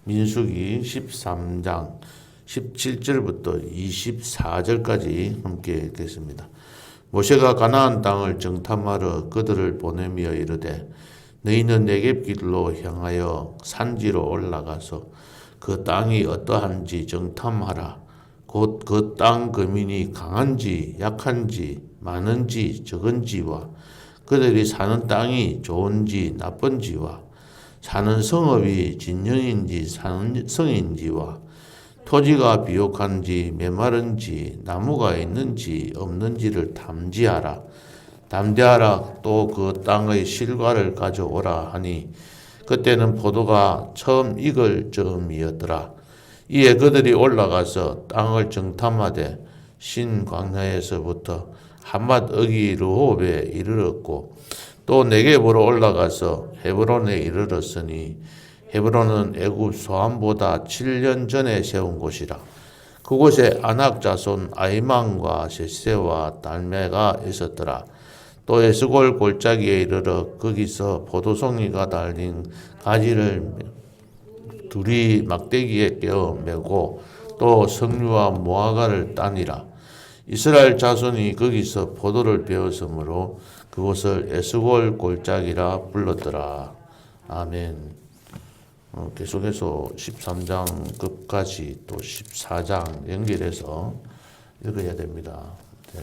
민수기 13장 17절부터 24절까지 함께 읽겠습니다. 모세가 가나안 땅을 정탐하러 그들을 보내며 이르되 너희는 네겝 길로 향하여 산지로 올라가서 그 땅이 어떠한지 정탐하라. 곧 그 땅 거민이 강한지 약한지 많은지 적은지와 그들이 사는 땅이 좋은지 나쁜지와 사는 성읍이 진영인지 산성인지와 토지가 비옥한지 메마른지 나무가 있는지 없는지를 탐지하라. 담대하라. 또 그 땅의 실과를 가져오라 하니 그때는 포도가 처음 익을 즈음이었더라. 이에 그들이 올라가서 땅을 정탐하되 신 광야에서부터 한맛 어기 르홉에 이르렀고 또 네겝으로 올라가서 헤브론에 이르렀으니 헤브론은 애굽 소안보다 7년 전에 세운 곳이라. 그곳에 아낙 자손 아히만과 셋세와 달메가 있었더라. 또 에스골 골짜기에 이르러 거기서 포도송이가 달린 가지를 둘이 막대기에 껴 메고 또 석류와 모아가를 따니라. 이스라엘 자손이 거기서 포도를 베었으므로 그곳을 에스골 골짜기라 불렀더라. 아멘. 계속해서 13장 끝까지 또 14장 연결해서 읽어야 됩니다. 네,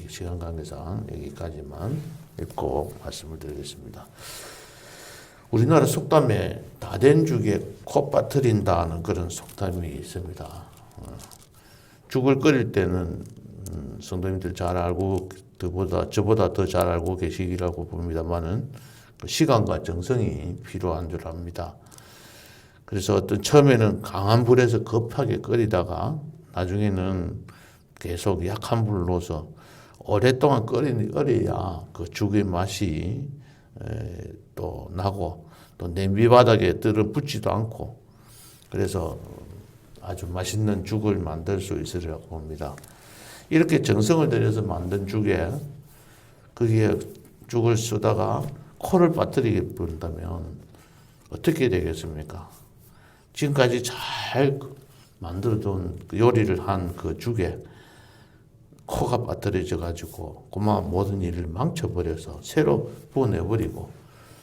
시간 관계상 여기까지만 읽고 말씀을 드리겠습니다. 우리나라 속담에 다 된 죽에 코 빠뜨린다는 그런 속담이 있습니다. 죽을 끓일 때는 성도님들 잘 알고 저보다 더 잘 알고 계시기라고 봅니다만은 시간과 정성이 필요한 줄 압니다. 그래서 처음에는 강한 불에서 급하게 끓이다가 나중에는 계속 약한 불을 넣어서 오랫동안 끓여야 그 죽의 맛이 또 나고 또 냄비 바닥에 들어붙지도 않고 그래서 아주 맛있는 죽을 만들 수 있으리라고 봅니다. 이렇게 정성을 들여서 만든 죽에 거기에 죽을 쓰다가 코를 빠뜨리게 본다면 어떻게 되겠습니까? 지금까지 잘 만들어둔 요리를 한 그 죽에 코가 빠뜨려져 가지고 그만 모든 일을 망쳐버려서 새로 부어내버리고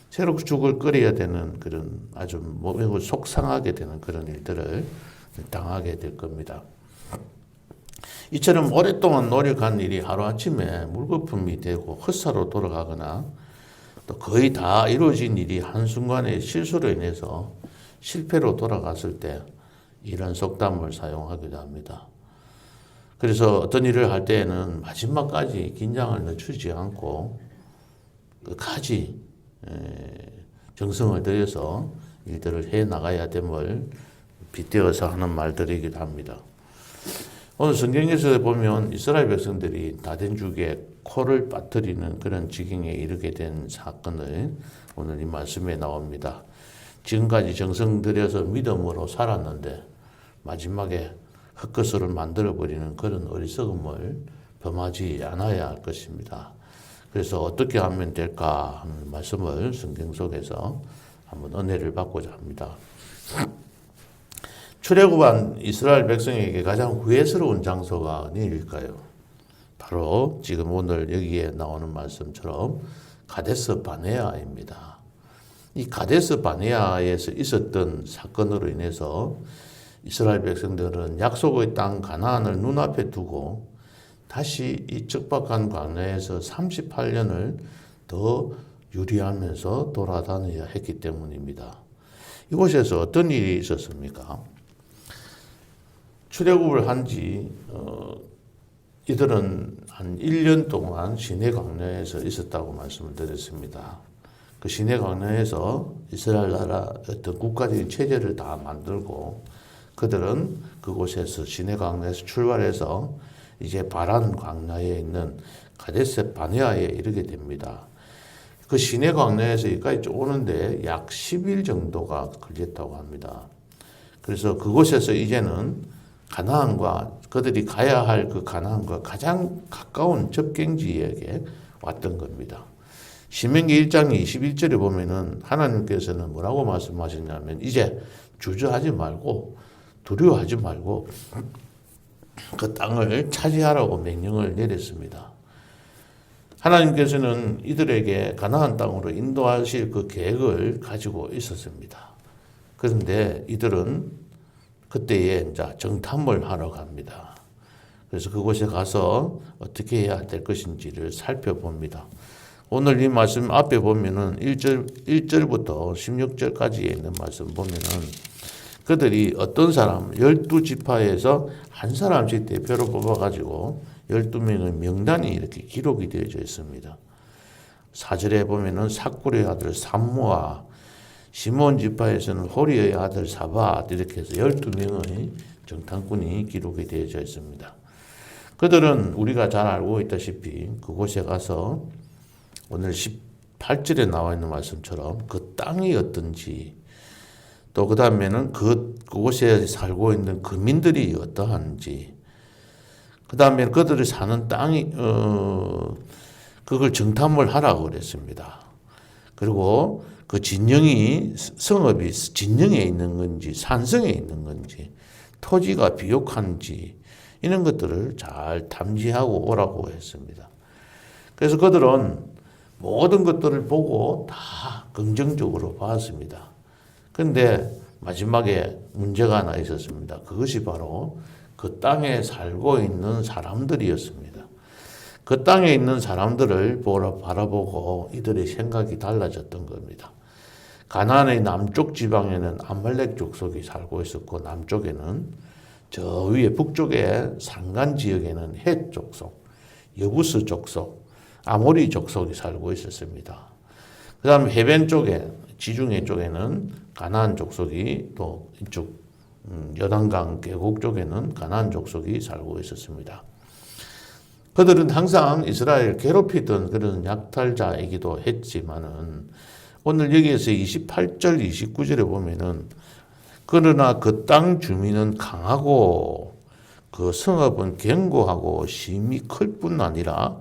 새로 죽을 끓여야 되는 그런 아주 매우 속상하게 되는 그런 일들을 당하게 될 겁니다. 이처럼 오랫동안 노력한 일이 하루아침에 물거품이 되고 헛사로 돌아가거나 또 거의 다 이루어진 일이 한순간의 실수로 인해서 실패로 돌아갔을 때 이런 속담을 사용하기도 합니다. 그래서 어떤 일을 할 때에는 마지막까지 긴장을 늦추지 않고 끝까지 정성을 들여서 일들을 해 나가야 됨을 빗대어서 하는 말들이기도 합니다. 오늘 성경에서 보면 이스라엘 백성들이 다 된 죽에 코를 빠뜨리는 그런 지경에 이르게 된 사건을 오늘 이 말씀에 나옵니다. 지금까지 정성 들여서 믿음으로 살았는데 마지막에 헛것을 만들어버리는 그런 어리석음을 범하지 않아야 할 것입니다. 그래서 어떻게 하면 될까 하는 말씀을 성경 속에서 한번 은혜를 받고자 합니다. 출애굽한 이스라엘 백성에게 가장 후회스러운 장소가 어디일까요? 바로 지금 오늘 여기에 나오는 말씀처럼 가데스 바네아입니다. 이 가데스 바네아에서 있었던 사건으로 인해서 이스라엘 백성들은 약속의 땅 가나안을 눈앞에 두고 다시 이 척박한 광야에서 38년을 더 유리하면서 돌아다녀야 했기 때문입니다. 이곳에서 어떤 일이 있었습니까? 출애굽을 한지 이들은 한 1년 동안 시내 광야에서 있었다고 말씀을 드렸습니다. 그 시내 광야에서 이스라엘 나라 어떤 국가적인 체제를 다 만들고 그들은 그곳에서 시내 광야에서 출발해서 이제 바란 광야에 있는 가데스 바네아에 이르게 됩니다. 그 시내 광야에서 여기까지 오는데 약 10일 정도가 걸렸다고 합니다. 그래서 그곳에서 이제는 가나안과 그들이 가야 할 그 가나안과 가장 가까운 접경지역에 왔던 겁니다. 신명기 1장 21절에 보면은 하나님께서는 뭐라고 말씀하셨냐면 이제 주저하지 말고 두려워하지 말고 그 땅을 차지하라고 명령을 내렸습니다. 하나님께서는 이들에게 가나안 땅으로 인도하실 그 계획을 가지고 있었습니다. 그런데 이들은 그때에 이제 정탐을 하러 갑니다. 그래서 그곳에 가서 어떻게 해야 될 것인지를 살펴봅니다. 오늘 이 말씀 앞에 보면은 1절부터 16절까지에 있는 말씀 보면은 그들이 어떤 사람 12지파에서 한 사람씩 대표로 뽑아가지고 12명의 명단이 이렇게 기록이 되어져 있습니다. 4절에 보면은 사쿠르의 아들 삼무아, 시몬 지파에서는 호리의 아들 사밧 이렇게 해서 12명의 정탐꾼이 기록이 되어져 있습니다. 그들은 우리가 잘 알고 있다시피 그곳에 가서 오늘 18절에 나와 있는 말씀처럼 그 땅이 어떤지 또 그 다음에는 그곳에 살고 있는 거민들이 어떠한지 그 다음에 그들이 사는 땅이 그걸 정탐을 하라고 그랬습니다. 그리고 그 진영이 성읍이 진영에 있는 건지 산성에 있는 건지 토지가 비옥한지 이런 것들을 잘 탐지하고 오라고 했습니다. 그래서 그들은 모든 것들을 보고 다 긍정적으로 봤습니다. 그런데 마지막에 문제가 하나 있었습니다. 그것이 바로 그 땅에 살고 있는 사람들이었습니다. 그 땅에 있는 사람들을 바라보고 이들의 생각이 달라졌던 겁니다. 가나안의 남쪽 지방에는 아말렉 족속이 살고 있었고 남쪽에는 저 위에 북쪽에 산간 지역에는 헷 족속, 여부스 족속, 아모리 족속이 살고 있었습니다. 그 다음에 해변 쪽에 지중해 쪽에는 가나안 족속이 또 이쪽 여단강 계곡 쪽에는 가나안 족속이 살고 있었습니다. 그들은 항상 이스라엘 괴롭히던 그런 약탈자이기도 했지만은 오늘 여기에서 28절 29절에 보면은 그러나 그 땅 주민은 강하고 그 성읍은 견고하고 심히 클 뿐 아니라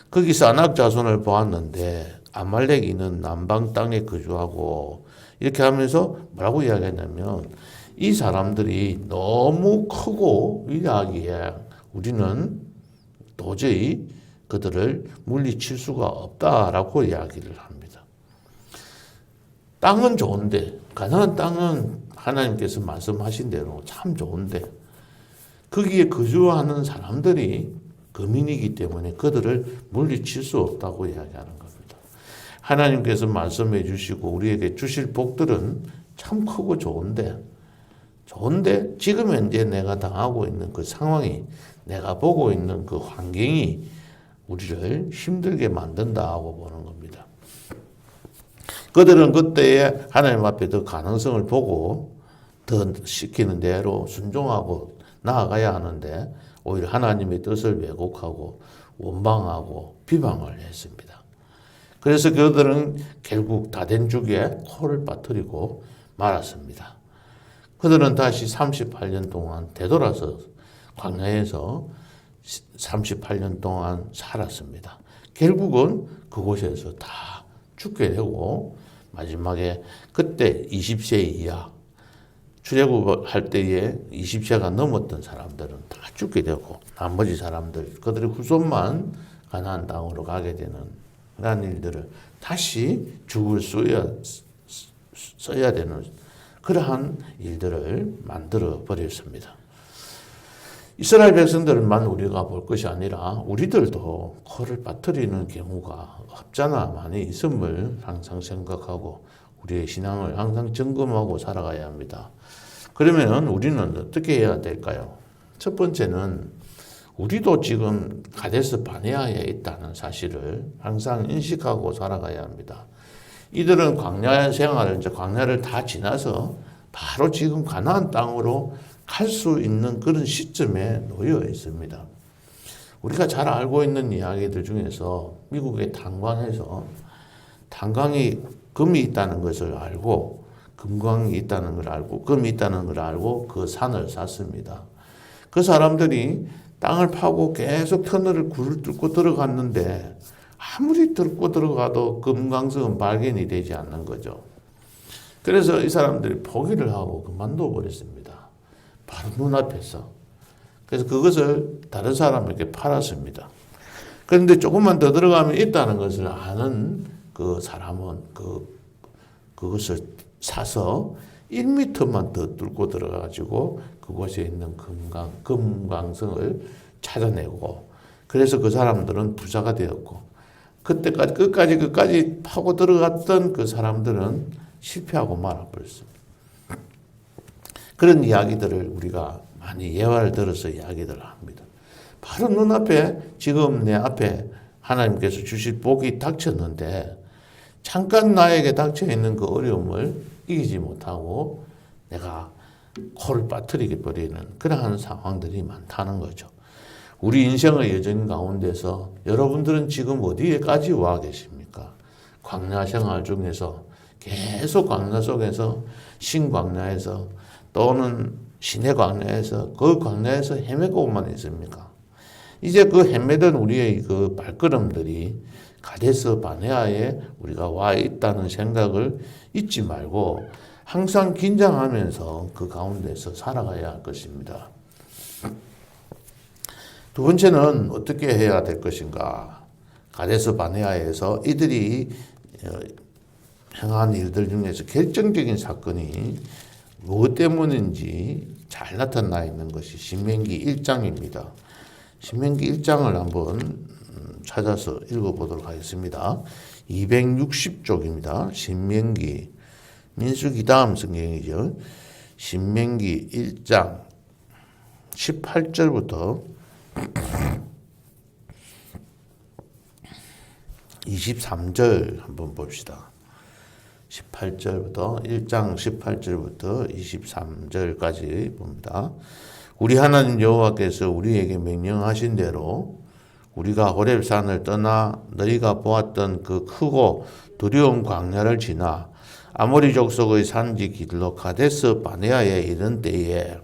거기서 아낙 자손을 보았는데 아말렉인은 남방 땅에 거주하고 이렇게 하면서 뭐라고 이야기했냐면 이 사람들이 너무 크고 위대하기에 우리는 도저히 그들을 물리칠 수가 없다라고 이야기를 합니다. 땅은 좋은데 가나안 땅은 하나님께서 말씀하신 대로 참 좋은데 거기에 거주하는 사람들이 거민이기 때문에 그들을 물리칠 수 없다고 이야기하는 겁니다. 하나님께서 말씀해 주시고 우리에게 주실 복들은 참 크고 좋은데 지금 현재 내가 당하고 있는 그 상황이 내가 보고 있는 그 환경이 우리를 힘들게 만든다고 보는 겁니다. 그들은 그때에 하나님 앞에 더 가능성을 보고 더 시키는 대로 순종하고 나아가야 하는데 오히려 하나님의 뜻을 왜곡하고 원망하고 비방을 했습니다. 그래서 그들은 결국 다된 죽에 코를 빠뜨리고 말았습니다. 그들은 다시 38년 동안 되돌아서 광야에서 38년 동안 살았습니다. 결국은 그곳에서 다 죽게 되고 마지막에 그때 20세 이하 출애굽할 때에 20세가 넘었던 사람들은 다 죽게 되고 나머지 사람들 그들의 후손만 가나안 땅으로 가게 되는 그런 일들을 다시 죽을 써야 되는 그러한 일들을 만들어 버렸습니다. 이스라엘 백성들만 우리가 볼 것이 아니라 우리들도 코를 빠뜨리는 경우가 없잖아 많이 있음을 항상 생각하고 우리의 신앙을 항상 점검하고 살아가야 합니다. 그러면 우리는 어떻게 해야 될까요? 첫 번째는 우리도 지금 가데스 바네아에 있다는 사실을 항상 인식하고 살아가야 합니다. 이들은 광야 생활을 이제 광야를 다 지나서 바로 지금 가나안 땅으로 갈 수 있는 그런 시점에 놓여 있습니다. 우리가 잘 알고 있는 이야기들 중에서 미국의 탄광에서 탄광이 금이 있다는 것을 알고 금광이 있다는 걸 알고 금이 있다는 걸 알고 그 산을 샀습니다. 그 사람들이 땅을 파고 계속 터널을 굴을 뚫고 들어갔는데 아무리 뚫고 들어가도 금강석은 발견이 되지 않는 거죠. 그래서 이 사람들이 포기를 하고 그만둬 버렸습니다. 바로 눈앞에서. 그래서 그것을 다른 사람에게 팔았습니다. 그런데 조금만 더 들어가면 있다는 것을 아는 그 사람은 그것을 사서 1m만 더 뚫고 들어가가지고 그곳에 있는 금강성을 찾아내고, 그래서 그 사람들은 부자가 되었고, 그때까지 끝까지 파고 들어갔던 그 사람들은 실패하고 말아버렸습니다. 그런 이야기들을 우리가 많이 예화를 들어서 이야기들을 합니다. 바로 눈앞에 지금 내 앞에 하나님께서 주실 복이 닥쳤는데 잠깐 나에게 닥쳐있는 그 어려움을 이기지 못하고 내가 코를 빠뜨리게 버리는 그러한 상황들이 많다는 거죠. 우리 인생의 여정 가운데서 여러분들은 지금 어디에까지 와 계십니까? 광야 생활 중에서 계속 광야 속에서 신광야에서 또는 신의 광야에서 그 광야에서 헤매고만 있습니까? 이제 그 헤매던 우리의 그 발걸음들이 가데스 바네아에 우리가 와 있다는 생각을 잊지 말고 항상 긴장하면서 그 가운데서 살아가야 할 것입니다. 두 번째는 어떻게 해야 될 것인가? 가데스 바네아에서 이들이 행한 일들 중에서 결정적인 사건이 무엇 때문인지 잘 나타나 있는 것이 신명기 1장입니다. 신명기 1장을 한번 찾아서 읽어보도록 하겠습니다. 260쪽입니다. 신명기, 민수기 다음 성경이죠. 신명기 1장 18절부터 23절 한번 봅시다. 18절부터 1장 18절부터 23절까지 봅니다. 우리 하나님 여호와께서 우리에게 명령하신 대로 우리가 호렙산을 떠나 너희가 보았던 그 크고 두려운 광야를 지나 아모리 족속의 산지 길로 가데스 바네아에 이른 때에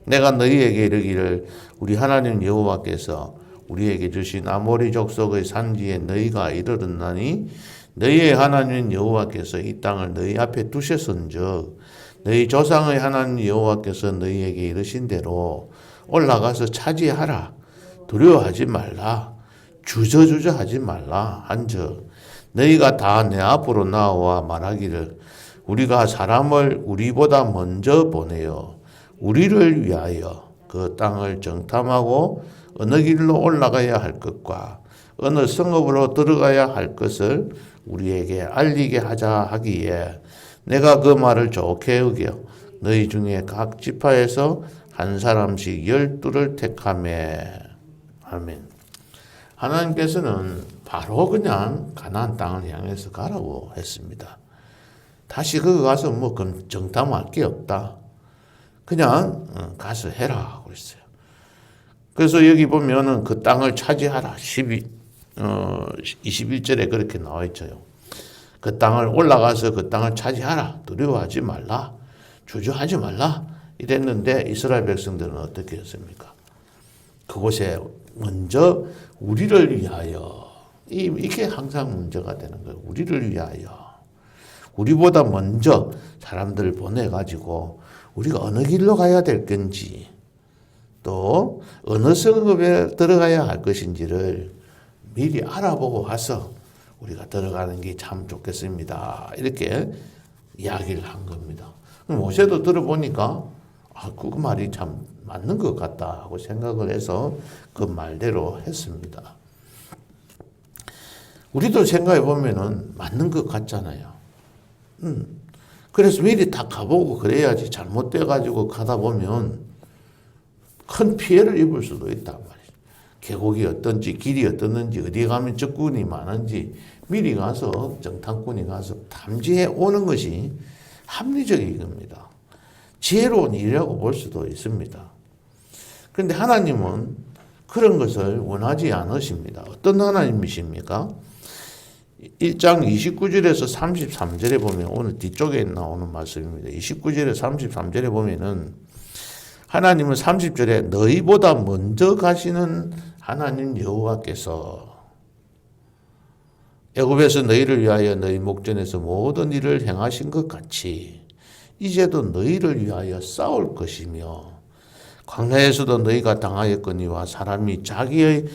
내가 너희에게 이르기를 우리 하나님 여호와께서 우리에게 주신 아모리 족속의 산지에 너희가 이르렀나니 너희의 하나님 여호와께서 이 땅을 너희 앞에 두셨은즉 너희 조상의 하나님 여호와께서 너희에게 이르신 대로 올라가서 차지하라. 두려워하지 말라. 주저하지 말라 한즉 너희가 다 내 앞으로 나와 말하기를 우리가 사람을 우리보다 먼저 보내어 우리를 위하여 그 땅을 정탐하고 어느 길로 올라가야 할 것과 어느 성읍으로 들어가야 할 것을 우리에게 알리게 하자 하기에 내가 그 말을 좋게 여겨 너희 중에 각 지파에서 한 사람씩 12를 택하매. 아멘. 하나님께서는 바로 그냥 가나안 땅을 향해서 가라고 했습니다. 다시 거기 가서 뭐 정탐할 게 없다. 그냥 가서 해라 하고 있어요. 그래서 여기 보면은 그 땅을 차지하라. 21절에 그렇게 나와 있죠. 그 땅을 올라가서 그 땅을 차지하라. 두려워하지 말라. 주저하지 말라. 이랬는데 이스라엘 백성들은 어떻게 했습니까? 그곳에 먼저 우리를 위하여, 이게 항상 문제가 되는 거예요. 우리를 위하여. 우리보다 먼저 사람들을 보내가지고 우리가 어느 길로 가야 될 건지 또 어느 성읍에 들어가야 할 것인지를 미리 알아보고 와서 우리가 들어가는 게 참 좋겠습니다. 이렇게 이야기를 한 겁니다. 모세도 들어보니까 그 말이 참 맞는 것 같다 하고 생각을 해서 그 말대로 했습니다. 우리도 생각해 보면은 맞는 것 같잖아요. 그래서 미리 다 가보고 그래야지 잘못돼가지고 가다 보면 큰 피해를 입을 수도 있단 말이에요. 계곡이 어떤지 길이 어떻는지 어디에 가면 적군이 많은지 미리 가서 정탐꾼이 가서 탐지해 오는 것이 합리적인 겁니다. 지혜로운 일이라고 볼 수도 있습니다. 그런데 하나님은 그런 것을 원하지 않으십니다. 어떤 하나님이십니까? 1장 29절에서 33절에 보면 오늘 뒤쪽에 나오는 말씀입니다. 29절에서 33절에 보면은 하나님은 30절에 너희보다 먼저 가시는 하나님 여호와께서 애굽에서 너희를 위하여 너희 목전에서 모든 일을 행하신 것 같이 이제도 너희를 위하여 싸울 것이며 광야에서도 너희가 당하였거니와 사람이 자기의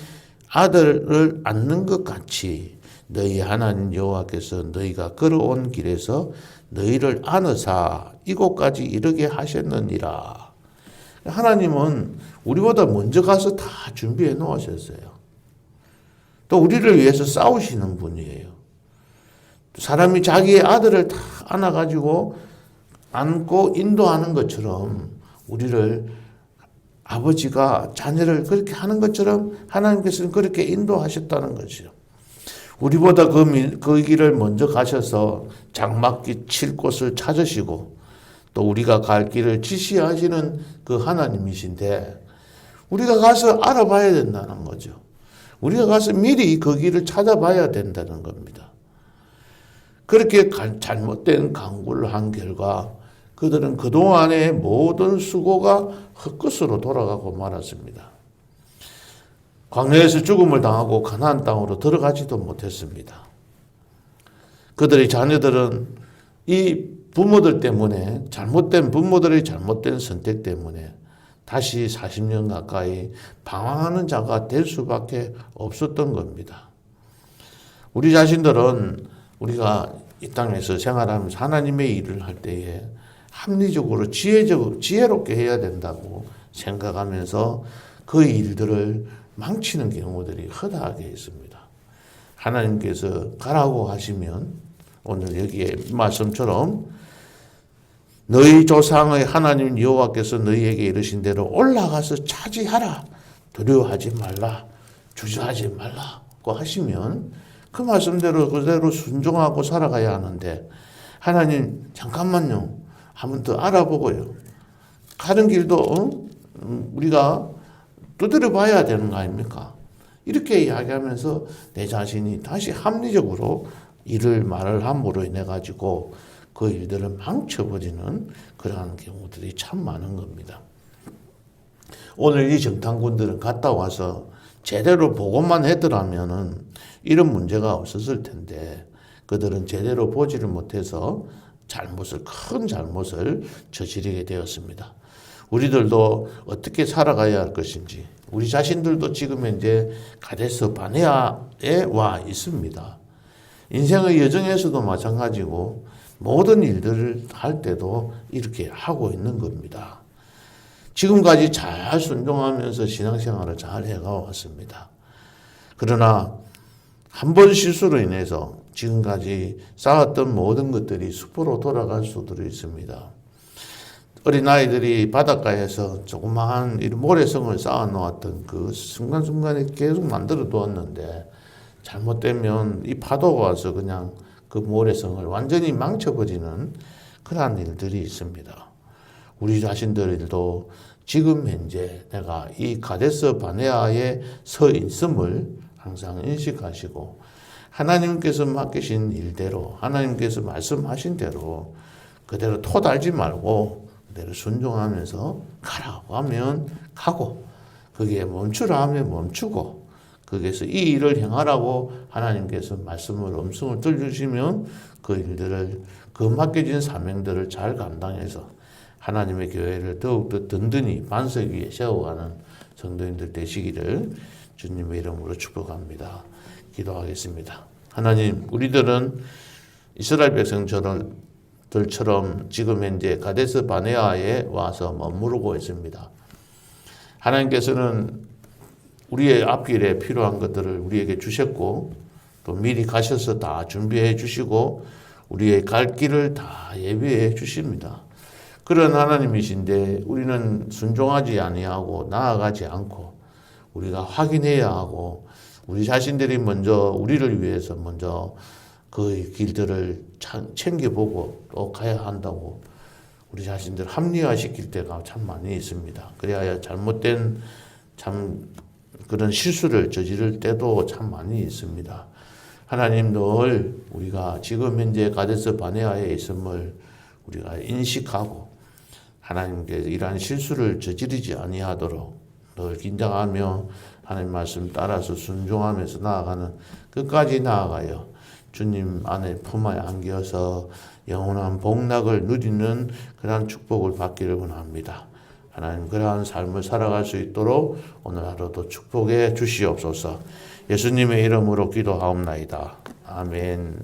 아들을 안는 것 같이 너희 하나님 여호와께서 너희가 걸어온 길에서 너희를 안으사 이곳까지 이르게 하셨느니라. 하나님은 우리보다 먼저 가서 다 준비해 놓으셨어요. 또 우리를 위해서 싸우시는 분이에요. 사람이 자기의 아들을 다 안아가지고 안고 인도하는 것처럼 우리를 아버지가 자녀를 그렇게 하는 것처럼 하나님께서는 그렇게 인도하셨다는 거죠. 우리보다 그 길을 먼저 가셔서 장막기 칠 곳을 찾으시고 또 우리가 갈 길을 지시하시는 그 하나님이신데 우리가 가서 알아봐야 된다는 거죠. 우리가 가서 미리 그 길을 찾아봐야 된다는 겁니다. 그렇게 잘못된 강구를 한 결과 그들은 그동안의 모든 수고가 헛것으로 돌아가고 말았습니다. 광야에서 죽음을 당하고 가나안 땅으로 들어가지도 못했습니다. 그들의 자녀들은 이 부모들 때문에 부모들의 잘못된 선택 때문에 다시 40년 가까이 방황하는 자가 될 수밖에 없었던 겁니다. 우리 자신들은 우리가 이 땅에서 생활하면서 하나님의 일을 할 때에 합리적으로 지혜롭게 해야 된다고 생각하면서 그 일들을 망치는 경우들이 허다하게 있습니다. 하나님께서 가라고 하시면 오늘 여기에 말씀처럼 너희 조상의 하나님 여호와께서 너희에게 이르신 대로 올라가서 차지하라. 두려워하지 말라. 주저하지 말라고 하시면 그 말씀대로 그대로 순종하고 살아가야 하는데 하나님 잠깐만요. 한번 더 알아보고요. 가는 길도 우리가 두드려 봐야 되는 거 아닙니까? 이렇게 이야기하면서 내 자신이 다시 합리적으로 말을 함으로 인해 가지고 그 일들을 망쳐버리는 그러한 경우들이 참 많은 겁니다. 오늘 이 정탐꾼들은 갔다 와서 제대로 보고만 했더라면은 이런 문제가 없었을 텐데 그들은 제대로 보지를 못해서 큰 잘못을 저지르게 되었습니다. 우리들도 어떻게 살아가야 할 것인지 우리 자신들도 지금 현재 가데스 바네아에 와 있습니다. 인생의 여정에서도 마찬가지고 모든 일들을 할 때도 이렇게 하고 있는 겁니다. 지금까지 잘 순종하면서 신앙생활을 잘 해가왔습니다. 그러나 한 번 실수로 인해서 지금까지 쌓았던 모든 것들이 수포로 돌아갈 수도 있습니다. 어린아이들이 바닷가에서 조그마한 모래성을 쌓아놓았던 그 순간순간에 계속 만들어 두었는데 잘못되면 이 파도가 와서 그냥 그 모래성을 완전히 망쳐버리는 그러한 일들이 있습니다. 우리 자신들도 지금 현재 내가 이 가데스 바네아에 서 있음을 항상 인식하시고 하나님께서 맡기신 일대로 하나님께서 말씀하신 대로 그대로 토달지 말고 그대로 순종하면서 가라고 하면 가고 거기에 멈추라 하면 멈추고 거기에서 이 일을 행하라고 하나님께서 말씀을 음성을 들려주시면 그 일들을 그 맡겨진 사명들을 잘 감당해서 하나님의 교회를 더욱더 든든히 반석 위에 세워가는 성도님들 되시기를 주님의 이름으로 축복합니다. 기도하겠습니다. 하나님, 우리들은 이스라엘 백성들처럼 지금 현재 가데스 바네아에 와서 머무르고 있습니다. 하나님께서는 우리의 앞길에 필요한 것들을 우리에게 주셨고 또 미리 가셔서 다 준비해 주시고 우리의 갈 길을 다 예비해 주십니다. 그런 하나님이신데 우리는 순종하지 아니하고 나아가지 않고 우리가 확인해야 하고 우리 자신들이 먼저 우리를 위해서 먼저 그 길들을 챙겨보고 또 가야 한다고 우리 자신들 합리화시킬 때가 참 많이 있습니다. 그래야 잘못된 그런 실수를 저지를 때도 참 많이 있습니다. 하나님 늘 우리가 지금 현재 가데스 바네아에 있음을 우리가 인식하고 하나님께서 이러한 실수를 저지르지 아니하도록 늘 긴장하며 하나님 말씀 따라서 순종하면서 나아가는 끝까지 나아가요. 주님 안에 품에 안겨서 영원한 복락을 누리는 그러한 축복을 받기를 원합니다. 하나님 그러한 삶을 살아갈 수 있도록 오늘 하루도 축복해 주시옵소서. 예수님의 이름으로 기도하옵나이다. 아멘.